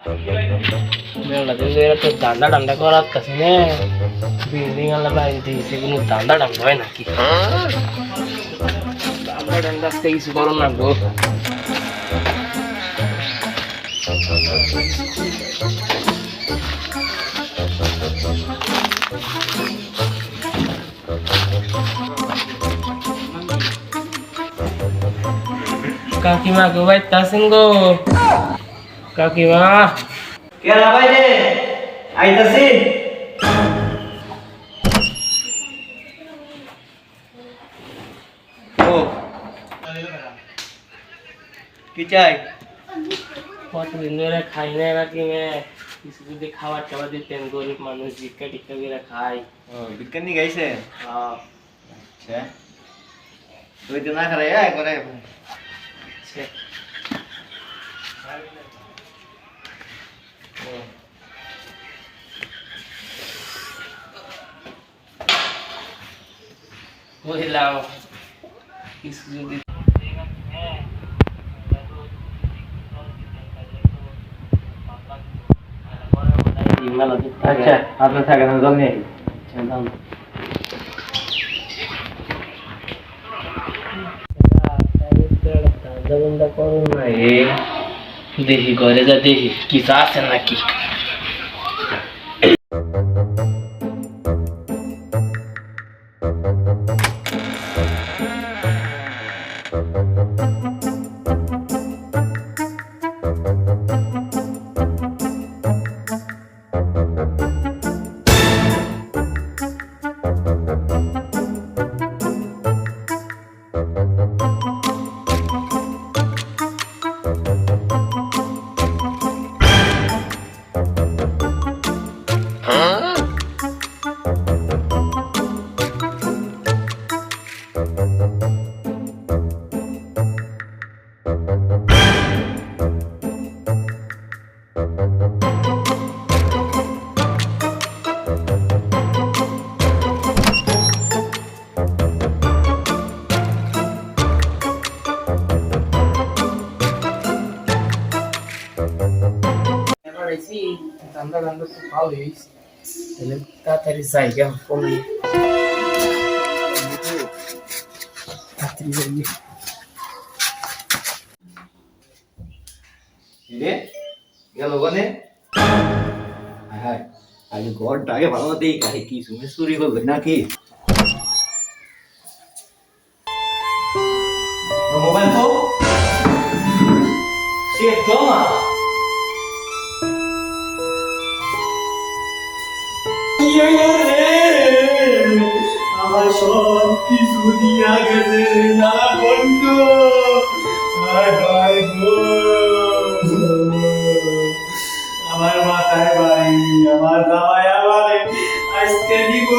মেলা দিন ধরে তো ধান্দা টান্দা করার কাছে নে বিল্ডিং আলা বাড়ি দিয়েছে কোনো ধান্দা টান্দা হয় নাকি ধান্দা টান্দা আজকে কিছু করো না গো কাকিমা গো ভাই তাসেন গো কাকিমা কে ভাই রে আইতাছি ও কি চাই কতদিন ধরে খাই না কাকিমা কিছু যদি খাবার টাবার দিতেন গরিব মানুষ ভিক্ষা টিক্ষা করে খাই ও বিজ্ঞানী গাইছে আচ্ছা তুই তো না খারাই করে বুঝলাম কিছু যদি আচ্ছা আপনার থাকেন জল নিয়ে দেখি ঘরে যা দেখি কিছু আছে নাকি ধান্দা ধান্দা তো ভালোই তাহলে তাড়াতাড়ি যাই কেমন করলি তাড়াতাড়ি যাই রে গেল বনে হ্যাঁ আগে ঘরটা আগে ভালো মতো দেখি কি শুনে চুরি করবে নাকি মোবাইল তো সে তোমা আমার সব কিছু দিয়া গেছে যারা বন্ধু আমার মাথায় বাড়ি আমার দাওয়ায় আমার আজকে দিব